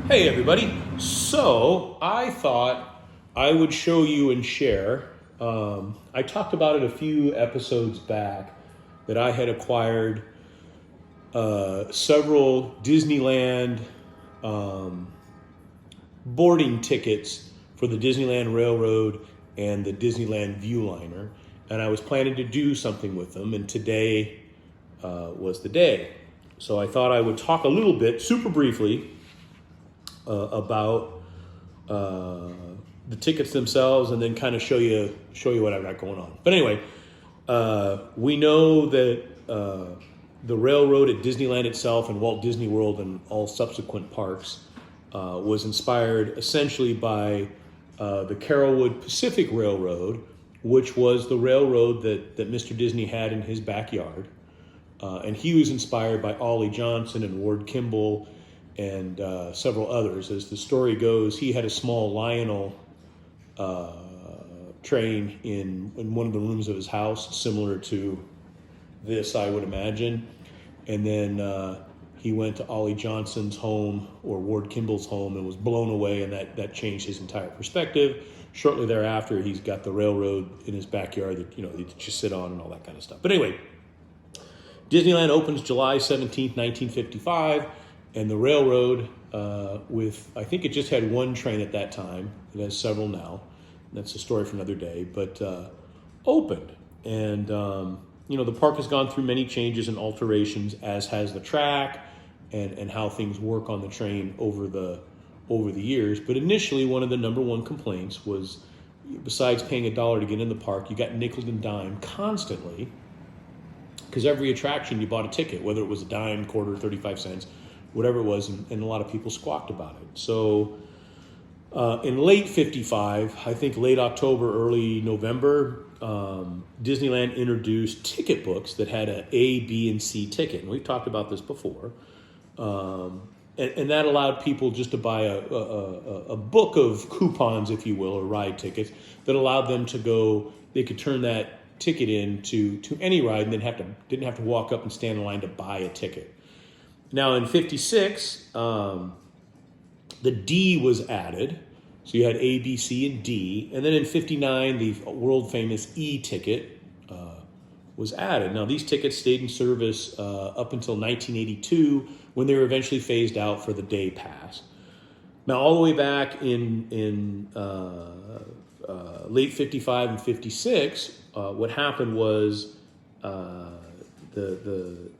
Hey everybody. So I thought I would show you and share. I talked about it a few episodes back that I had acquired several Disneyland boarding tickets for the Disneyland Railroad and the Disneyland Viewliner, and I was planning to do something with them. And today was the day. So I thought I would talk a little bit, super briefly, about the tickets themselves, and then kind of show you what I've got going on. But anyway, we know that the railroad at Disneyland itself and Walt Disney World and all subsequent parks was inspired essentially by the Carrollwood Pacific Railroad, which was the railroad that Mr. Disney had in his backyard. And he was inspired by Ollie Johnson and Ward Kimball and several others. As the story goes, he had a small Lionel train in one of the rooms of his house, similar to this, I would imagine. And then he went to Ollie Johnson's home or Ward Kimball's home and was blown away, and that changed his entire perspective. Shortly thereafter, he's got the railroad in his backyard that you just sit on and all that kind of stuff. But anyway, Disneyland opens July 17th, 1955, and the railroad, I think it just had one train at that time. It has several now. That's a story for another day, but opened. And, the park has gone through many changes and alterations, as has the track and how things work on the train over the years. But initially, one of the number one complaints was, besides paying $1 to get in the park, you got nickel and dime constantly, because every attraction you bought a ticket, whether it was a dime, quarter, 35 cents, whatever it was, and a lot of people squawked about it. So in late 55, I think late October, early November, Disneyland introduced ticket books that had an A, B, and C ticket. And we've talked about this before. And that allowed people just to buy a book of coupons, if you will, or ride tickets, that allowed them to go, they could turn that ticket in to any ride and then didn't have to walk up and stand in line to buy a ticket. Now in 56, the D was added. So you had A, B, C, and D. And then in 59, the world famous E ticket was added. Now these tickets stayed in service up until 1982, when they were eventually phased out for the day pass. Now all the way back in late 55 and 56, what happened was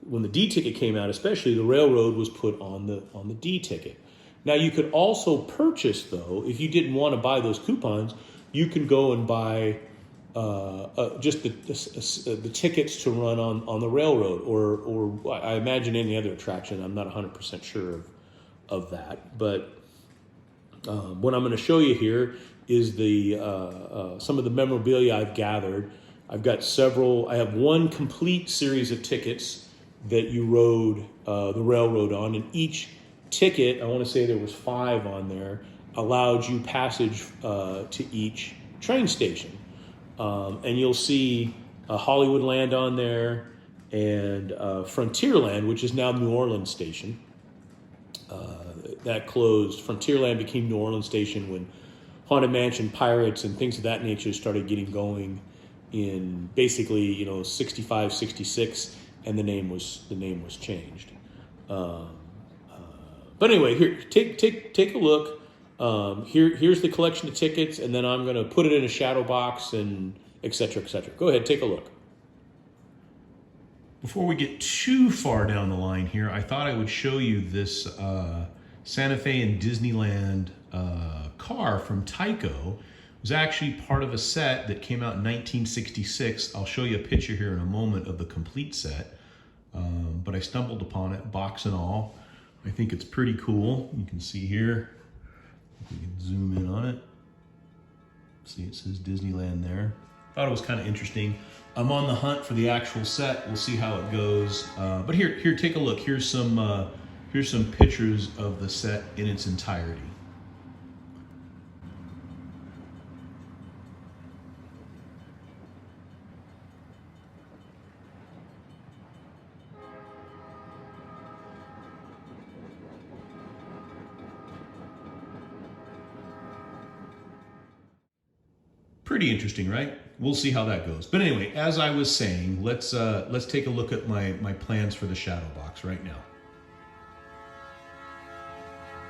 when the D ticket came out, especially, the railroad was put on the D ticket. Now you could also purchase, though, if you didn't want to buy those coupons, you can go and buy just the tickets to run on the railroad, or I imagine any other attraction. I'm not 100% sure of that, but what I'm going to show you here is some of the memorabilia I've gathered. I've got several. I have one complete series of tickets that you rode the railroad on, and each ticket, I want to say there was 5 on there, allowed you passage to each train station. And you'll see Hollywoodland on there, and Frontierland, which is now New Orleans Station. That closed. Frontierland became New Orleans Station when Haunted Mansion, Pirates, and things of that nature started getting going in basically 65, 66, and the name was changed. But anyway, here, take a look. Here's the collection of tickets, and then I'm going to put it in a shadow box and et cetera, et cetera. Go ahead, take a look. Before we get too far down the line here, I thought I would show you this Santa Fe and Disneyland car from Tyco. It was actually part of a set that came out in 1966. I'll show you a picture here in a moment of the complete set, but I stumbled upon it, box and all. I think it's pretty cool. You can see here, if we can zoom in on it. See, it says Disneyland there. Thought it was kind of interesting. I'm on the hunt for the actual set. We'll see how it goes. But here, take a look. Here's some pictures of the set in its entirety. Pretty interesting, right? We'll see how that goes. But anyway, as I was saying, let's take a look at my plans for the shadow box right now.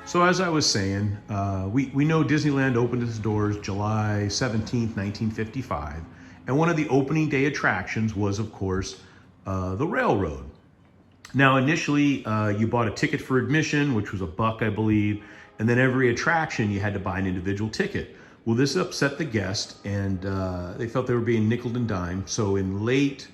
So as I was saying, we know Disneyland opened its doors July 17th, 1955. And one of the opening day attractions was, of course, the railroad. Now, initially, you bought a ticket for admission, which was $1, I believe. And then every attraction, you had to buy an individual ticket. Well, this upset the guests, and they felt they were being nickeled and dimed. So in late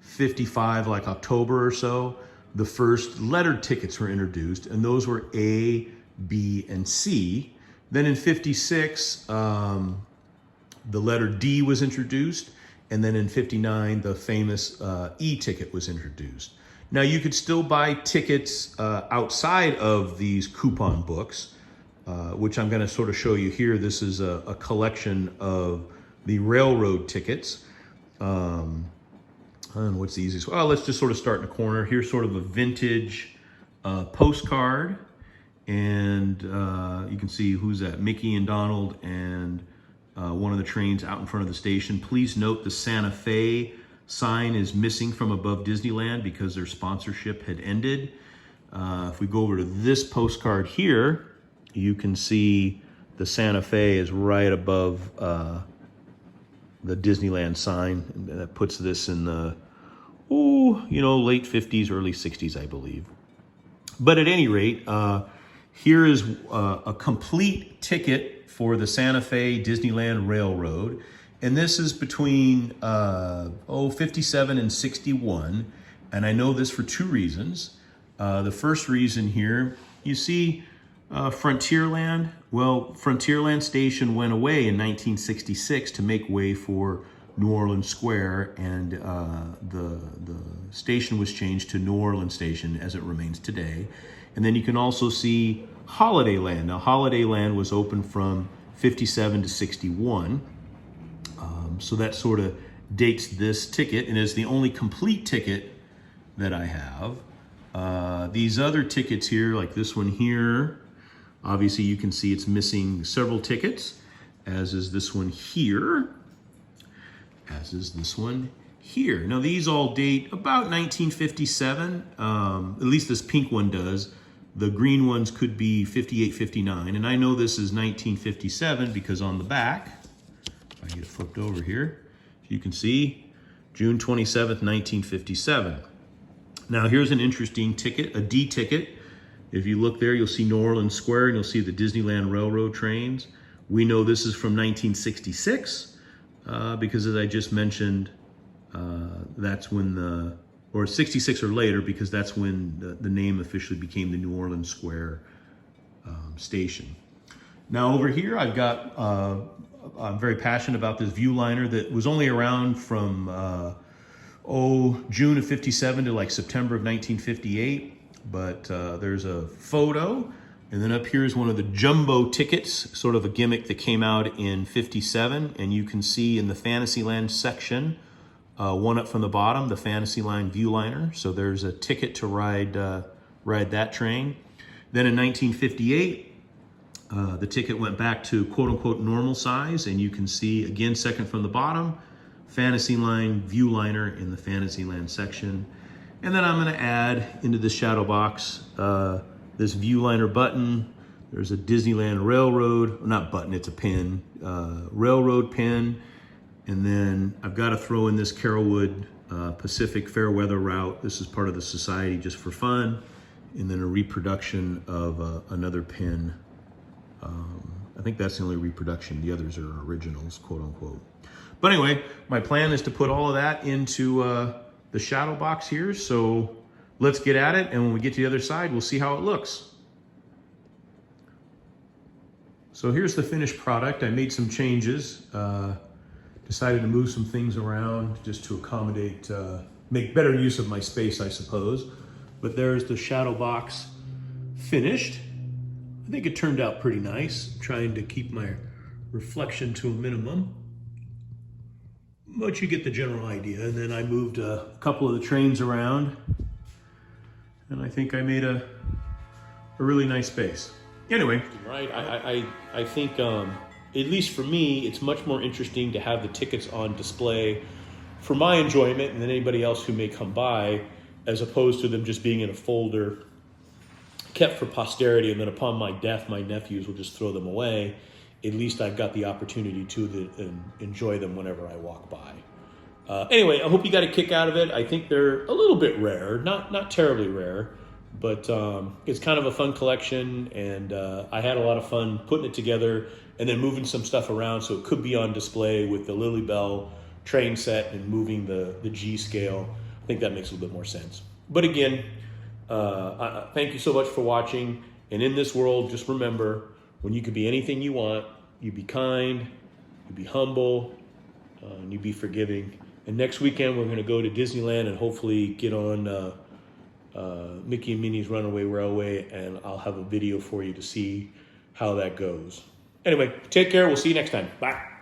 55, like October or so, the first lettered tickets were introduced, and those were A, B, and C. Then in 56, the letter D was introduced, and then in 59, the famous E ticket was introduced. Now, you could still buy tickets outside of these coupon books, which I'm going to sort of show you here. This is a collection of the railroad tickets. And what's the easiest? Well, let's just sort of start in the corner. Here's sort of a vintage postcard. And you can see who's that, Mickey and Donald, and one of the trains out in front of the station. Please note the Santa Fe sign is missing from above Disneyland because their sponsorship had ended. If we go over to this postcard here, you can see the Santa Fe is right above the Disneyland sign. And that puts this in the, late 50s, early 60s, I believe. But at any rate, here is a complete ticket for the Santa Fe Disneyland Railroad. And this is between 57 and 61. And I know this for two reasons. The first reason here, you see Frontierland. Well, Frontierland Station went away in 1966 to make way for New Orleans Square, and the station was changed to New Orleans Station as it remains today. And then you can also see Holidayland. Now, Holidayland was open from 57 to 61. So that sort of dates this ticket, and is the only complete ticket that I have. These other tickets here, like this one here, obviously you can see it's missing several tickets, as is this one here, as is this one here. Now, these all date about 1957, at least this pink one does. The green ones could be 58, 59, and I know this is 1957 because on the back, if I get it flipped over here, you can see June 27th, 1957. Now, here's an interesting ticket, a D ticket. If you look there, you'll see New Orleans Square, and you'll see the Disneyland Railroad trains. We know this is from 1966 because, as I just mentioned, that's when or 66 or later, because that's when the name officially became the New Orleans Square station. Now, over here, I've got, I'm very passionate about this Viewliner that was only around from, June of 57 to like September of 1958. But there's a photo, and then up here is one of the jumbo tickets, sort of a gimmick that came out in 57. And you can see in the Fantasyland section, one up from the bottom, the Fantasyland Viewliner. So there's a ticket to ride that train. Then in 1958, the ticket went back to quote-unquote normal size, and you can see, again, second from the bottom, Fantasyland Viewliner in the Fantasyland section. And then I'm going to add into the shadow box this Viewliner button. There's a Disneyland Railroad, not button, it's a pin, railroad pin. And then I've got to throw in this Carolwood Pacific Fairweather route. This is part of the society just for fun. And then a reproduction of another pin. I think that's the only reproduction. The others are originals, quote unquote. But anyway, my plan is to put all of that into the shadow box here. So let's get at it. And when we get to the other side, we'll see how it looks. So here's the finished product. I made some changes. Decided to move some things around just to accommodate, make better use of my space, I suppose. But there's the shadow box finished. I think it turned out pretty nice. I'm trying to keep my reflection to a minimum. But you get the general idea. And then I moved a couple of the trains around, and I think I made a really nice space. Anyway. Right, I think at least for me, it's much more interesting to have the tickets on display for my enjoyment and then anybody else who may come by, as opposed to them just being in a folder kept for posterity, and then upon my death, my nephews will just throw them away. At least I've got the opportunity to enjoy them whenever I walk by. Anyway, I hope you got a kick out of it. I think they're a little bit rare, not terribly rare, but it's kind of a fun collection, and I had a lot of fun putting it together and then moving some stuff around so it could be on display with the Lily Bell train set and moving the G scale. I think that makes a little bit more sense. But again, thank you so much for watching. And in this world, just remember, when you can be anything you want, you be kind, you be humble, and you be forgiving. And next weekend, we're going to go to Disneyland and hopefully get on Mickey and Minnie's Runaway Railway, and I'll have a video for you to see how that goes. Anyway, take care. We'll see you next time. Bye.